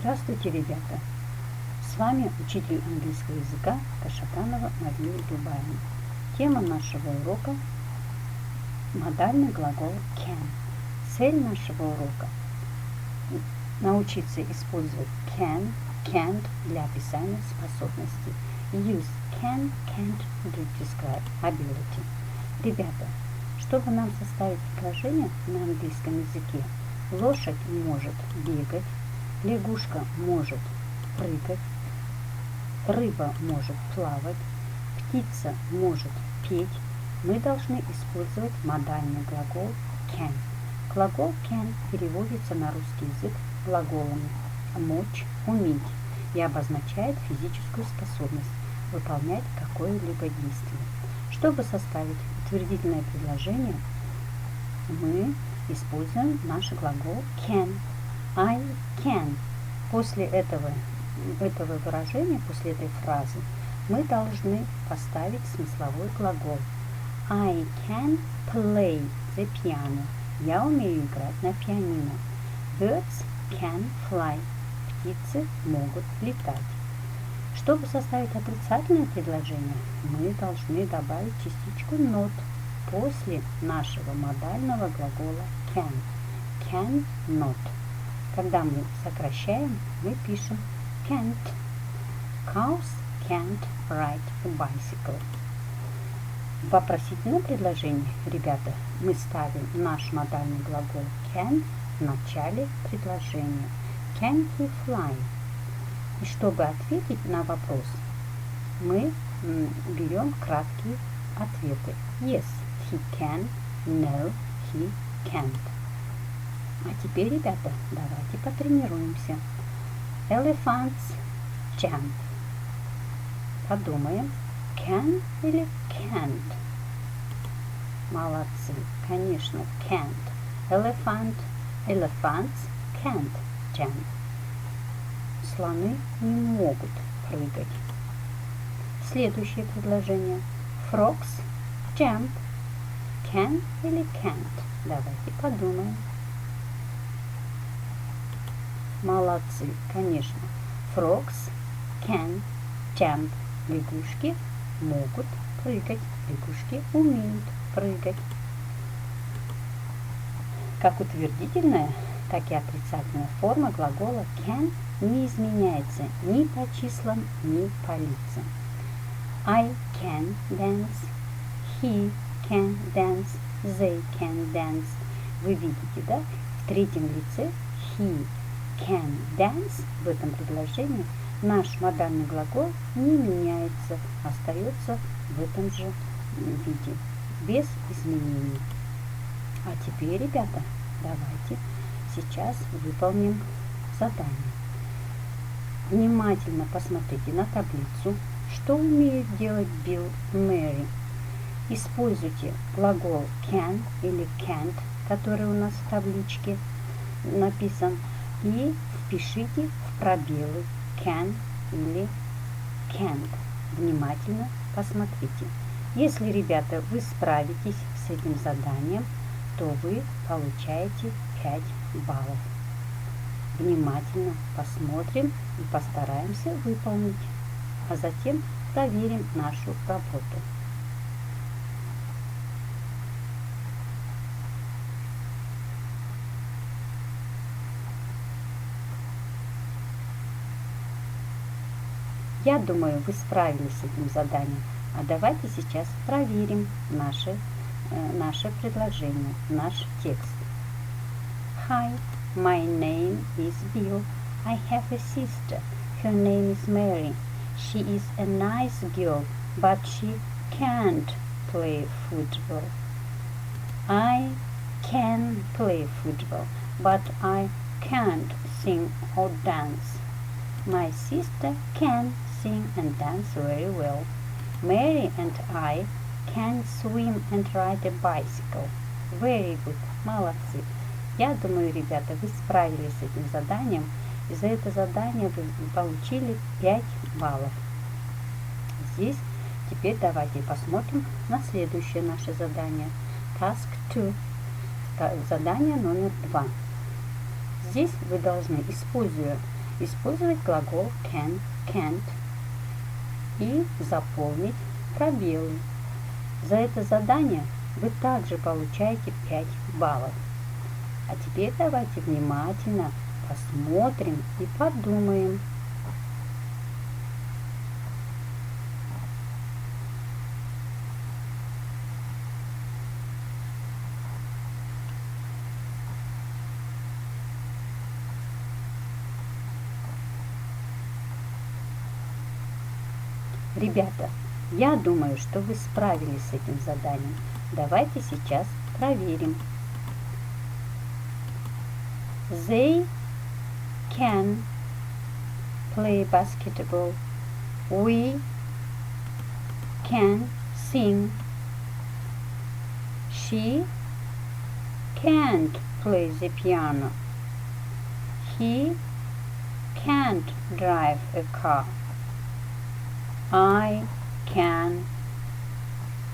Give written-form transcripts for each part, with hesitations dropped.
Здравствуйте, ребята! С вами учитель английского языка Кашатанова Мария Дубаевна. Тема нашего урока – модальный глагол can. Цель нашего урока – научиться использовать can, can't для описания способностей. Use can, can't to describe ability. Ребята, чтобы нам составить предложение на английском языке, лошадь может бегать, лягушка может прыгать, рыба может плавать, птица может петь. Мы должны использовать модальный глагол can. Глагол can переводится на русский язык глаголами мочь, уметь и обозначает физическую способность выполнять какое-либо действие. Чтобы составить утвердительное предложение, мы используем наш глагол can. I can. После этого выражения, после этой фразы, мы должны поставить смысловой глагол. I can play the piano. Я умею играть на пианино. Birds can fly. Птицы могут летать. Чтобы составить отрицательное предложение, мы должны добавить частичку not после нашего модального глагола can. Can not. Когда мы сокращаем, мы пишем can't. Cows can't ride a bicycle. В вопросительном предложении, ребята, мы ставим наш модальный глагол can в начале предложения. Can he fly? И чтобы ответить на вопрос, мы берем краткие ответы. Yes, he can. No, he can't. А теперь, ребята, давайте потренируемся. Elephants jump. Подумаем, can или can't? Молодцы, конечно, can't. Elephants can't jump. Слоны не могут прыгать. Следующее предложение. Frogs jump. Can или can't? Давайте подумаем. Молодцы, конечно. Frogs can jump. Лягушки могут прыгать. Лягушки умеют прыгать. Как утвердительная, так и отрицательная форма глагола can не изменяется ни по числам, ни по лицам. I can dance. He can dance. They can dance. Вы видите, да? В третьем лице he can dance в этом предложении наш модальный глагол не меняется, остается в этом же виде, без изменений. А теперь, ребята, давайте сейчас выполним задание. Внимательно посмотрите на таблицу, что умеют делать Билл и Мэри. Используйте глагол can или can't, который у нас в табличке написан, и впишите в пробелы can или can't. Внимательно посмотрите. Если, ребята, вы справитесь с этим заданием, то вы получаете 5 баллов. Внимательно посмотрим и постараемся выполнить, а затем проверим нашу работу. Я думаю, вы справились с этим заданием. А давайте сейчас проверим наше предложение, наш текст. Hi, my name is Bill. I have a sister. Her name is Mary. She is a nice girl, but she can't play football. I can play football, but I can't sing or dance. My sister can sing and dance very well. Mary and I can swim and ride a bicycle. Very good. Молодцы. Я думаю, ребята, вы справились с этим заданием, и за это задание вы получили 5 баллов. Здесь теперь давайте посмотрим на следующее наше задание. Task 2. Задание номер 2. Здесь вы должны, используя использовать глагол can, can't и заполнить пробелы. За это задание вы также получаете 5 баллов. А теперь давайте внимательно посмотрим и подумаем. Ребята, я думаю, что вы справились с этим заданием. Давайте сейчас проверим. They can play basketball. We can sing. She can't play the piano. He can't drive a car. I can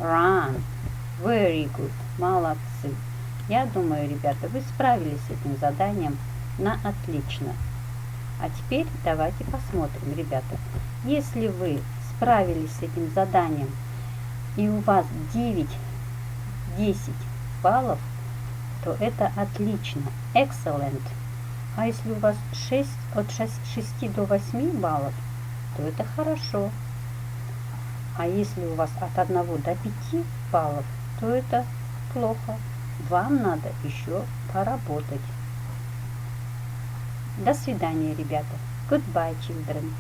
run. Very good. Молодцы. Я думаю, ребята, вы справились с этим заданием на отлично. А теперь давайте посмотрим, ребята. Если вы справились с этим заданием и у вас 9-10 баллов, то это отлично. Excellent. А если у вас от 6 до 8 баллов, то это хорошо. А если у вас от 1 до 5 баллов, то это плохо. Вам надо еще поработать. До свидания, ребята. Goodbye, children.